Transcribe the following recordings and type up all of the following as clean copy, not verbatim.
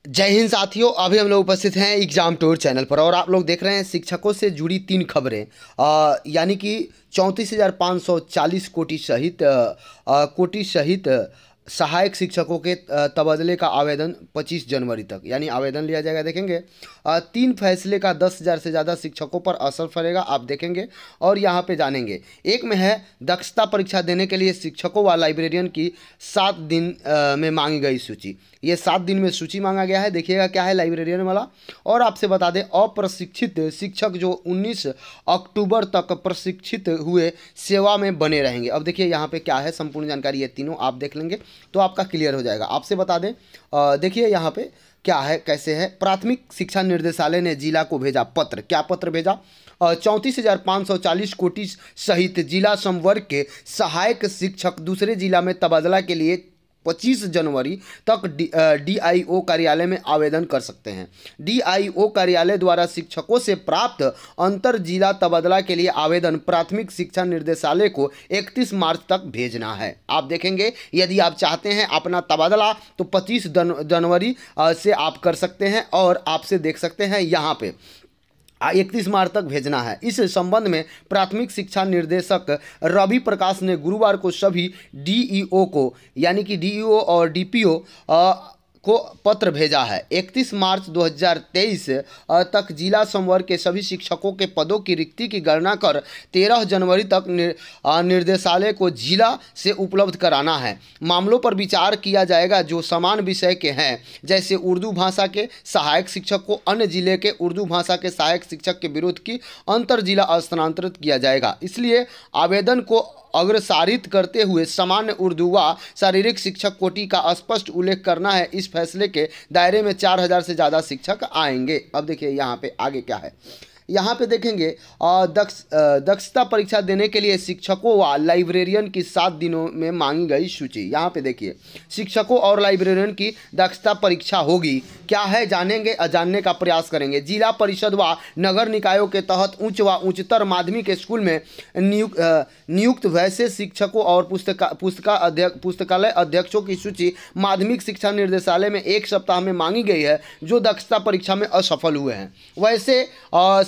जय हिंद साथियों। अभी हम लोग उपस्थित हैं एग्जाम टूर चैनल पर और आप लोग देख रहे हैं शिक्षकों से जुड़ी 3 खबरें। यानी कि 34,540 कोटि सहित सहायक शिक्षकों के तबादले का आवेदन 25 जनवरी तक यानी आवेदन लिया जाएगा। देखेंगे 3 फैसले का 10,000 से ज़्यादा शिक्षकों पर असर पड़ेगा, आप देखेंगे और यहाँ पे जानेंगे। एक में है दक्षता परीक्षा देने के लिए शिक्षकों व लाइब्रेरियन की 7 दिन में मांगी गई सूची। ये 7 दिन में सूची मांगा गया है। देखिएगा क्या है लाइब्रेरियन वाला। और आपसे बता दें अप्रशिक्षित शिक्षक जो 19 अक्टूबर तक प्रशिक्षित हुए सेवा में बने रहेंगे। अब देखिए यहाँ पे क्या है, संपूर्ण जानकारी ये तीनों आप देख लेंगे तो आपका क्लियर हो जाएगा। आपसे बता दें देखिए यहाँ पे क्या है, कैसे है। प्राथमिक शिक्षा निर्देशालय ने जिला को भेजा पत्र। क्या पत्र भेजा? 34,540 कोटि सहित जिला संवर्ग के सहायक शिक्षक दूसरे जिला में तबादला के लिए 25 जनवरी तक डीआईओ कार्यालय में आवेदन कर सकते हैं। डीआईओ कार्यालय द्वारा शिक्षकों से प्राप्त अंतर जिला तबादला के लिए आवेदन प्राथमिक शिक्षा निर्देशालय को 31 मार्च तक भेजना है। आप देखेंगे यदि आप चाहते हैं अपना तबादला तो 25 जनवरी से आप कर सकते हैं और आपसे देख सकते हैं यहाँ पे 31 मार्च तक भेजना है। इस संबंध में प्राथमिक शिक्षा निर्देशक रवि प्रकाश ने गुरुवार को सभी डीईओ को यानी कि डीईओ और डीपीओ को पत्र भेजा है। 31 मार्च 2023 तक जिला संवर्ग के सभी शिक्षकों के पदों की रिक्ति की गणना कर 13 जनवरी तक निर्देशालय को जिला से उपलब्ध कराना है। मामलों पर विचार किया जाएगा जो समान विषय के हैं, जैसे उर्दू भाषा के सहायक शिक्षक को अन्य जिले के उर्दू भाषा के सहायक शिक्षक के विरुद्ध की अंतर जिला स्थानांतरित किया जाएगा। इसलिए आवेदन को अग्रसारित करते हुए सामान्य उर्दू व शारीरिक शिक्षक कोटि का स्पष्ट उल्लेख करना है। इस फैसले के दायरे में 4,000 से ज़्यादा शिक्षक आएंगे। अब देखिए यहाँ पे आगे क्या है। यहाँ पे देखेंगे दक्षता परीक्षा देने के लिए शिक्षकों व लाइब्रेरियन की 7 दिनों में मांगी गई सूची। यहाँ पे देखिए शिक्षकों और लाइब्रेरियन की दक्षता परीक्षा होगी। क्या है जानेंगे, जानने का प्रयास करेंगे। जिला परिषद व नगर निकायों के तहत उच्च व उच्चतर माध्यमिक स्कूल में नियुक्त वैसे शिक्षकों और पुस्तकालय अध्यक्षों की सूची माध्यमिक शिक्षा निर्देशालय में 1 सप्ताह में मांगी गई है जो दक्षता परीक्षा में असफल हुए हैं। वैसे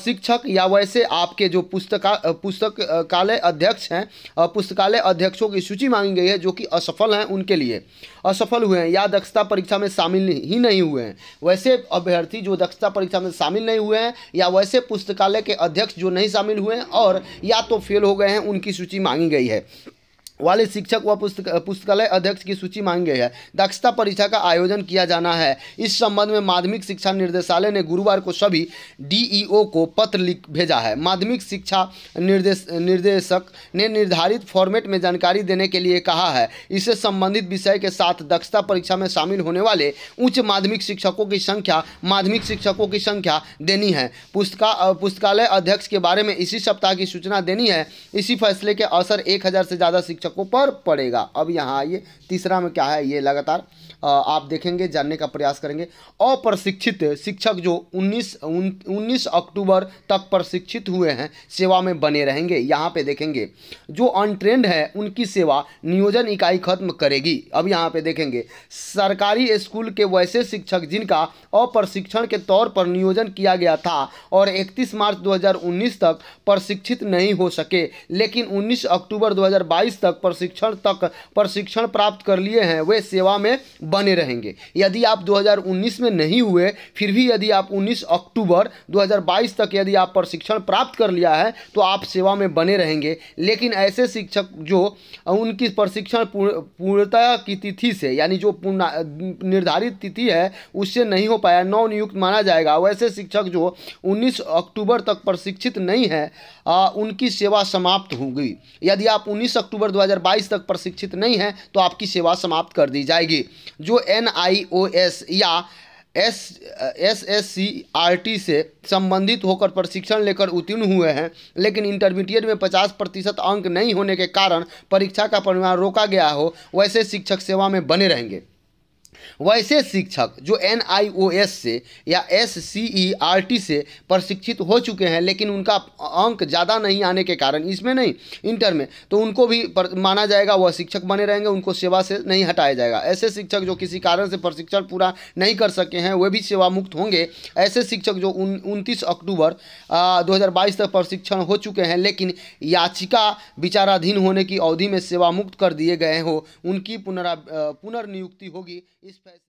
शिक्षक या वैसे आपके जो पुस्तकालय अध्यक्ष हैं, पुस्तकालय अध्यक्षों की सूची मांगी गई है जो कि असफल हैं, उनके लिए असफल हुए हैं या दक्षता परीक्षा में शामिल ही नहीं हुए हैं। वैसे अभ्यर्थी जो दक्षता परीक्षा में शामिल नहीं हुए हैं या वैसे पुस्तकालय के अध्यक्ष जो नहीं शामिल हुए हैं और या तो फेल हो गए हैं, उनकी सूची मांगी गई है। वाले शिक्षक व पुस्तकालय अध्यक्ष की सूची मांगी गई है। दक्षता परीक्षा का आयोजन किया जाना है। इस संबंध में माध्यमिक शिक्षा निर्देशालय ने गुरुवार को सभी डीईओ को पत्र लिख भेजा है। माध्यमिक शिक्षा निर्देशक ने निर्धारित फॉर्मेट में जानकारी देने के लिए कहा है। इससे संबंधित विषय के साथ दक्षता परीक्षा में शामिल होने वाले उच्च माध्यमिक शिक्षकों की संख्या, माध्यमिक शिक्षकों की संख्या देनी है। पुस्तकालय अध्यक्ष के बारे में इसी सप्ताह की सूचना देनी है। इसी फैसले के असर 1,000 से ज़्यादा शिक्षकों पर पड़ेगा। अब यहाँ आइए तीसरा में क्या है, ये लगातार आप देखेंगे, जानने का प्रयास करेंगे। अप्रशिक्षित शिक्षक जो 19 अक्टूबर तक प्रशिक्षित हुए हैं सेवा में बने रहेंगे। यहाँ पे देखेंगे जो अनट्रेंड है उनकी सेवा नियोजन इकाई खत्म करेगी। अब यहाँ पे देखेंगे सरकारी स्कूल के वैसे शिक्षक जिनका अप्रशिक्षण के तौर पर नियोजन किया गया था और 31 मार्च 2019 तक प्रशिक्षित नहीं हो सके, लेकिन 19 अक्टूबर 2022 तक प्रशिक्षण प्राप्त कर लिए हैं, वे सेवा में बने रहेंगे। यदि आप 2019 में नहीं हुए फिर भी यदि आप 19 अक्टूबर 2022 तक यदि आप प्रशिक्षण प्राप्त कर लिया है तो आप सेवा में बने रहेंगे। लेकिन ऐसे शिक्षक जो उनकी प्रशिक्षण पूर्णता की तिथि से यानी जो निर्धारित तिथि है उससे नहीं हो पाया, नवनियुक्त माना जाएगा। वैसे शिक्षक जो 19 अक्टूबर तक प्रशिक्षित नहीं है उनकी सेवा समाप्त होगी। यदि आप 19 अक्टूबर 2022 तक प्रशिक्षित नहीं हैं तो आपकी सेवा समाप्त कर दी जाएगी। जो NIOS या SSCRT से संबंधित होकर प्रशिक्षण लेकर उत्तीर्ण हुए हैं लेकिन इंटरमीडिएट में 50% अंक नहीं होने के कारण परीक्षा का परिणाम रोका गया हो, वैसे शिक्षक सेवा में बने रहेंगे। वैसे शिक्षक जो NIOS से या SCERT से प्रशिक्षित हो चुके हैं लेकिन उनका अंक ज़्यादा नहीं आने के कारण, इसमें नहीं इंटर में, तो उनको भी माना जाएगा, वह शिक्षक बने रहेंगे, उनको सेवा से नहीं हटाया जाएगा। ऐसे शिक्षक जो किसी कारण से प्रशिक्षण पूरा नहीं कर सके हैं वे भी सेवा मुक्त होंगे। ऐसे शिक्षक जो 29 अक्टूबर 2022 तक प्रशिक्षण हो चुके हैं लेकिन याचिका विचाराधीन होने की अवधि में सेवा मुक्त कर दिए गए हो, उनकी पुनर्नियुक्ति होगी। इस फैसले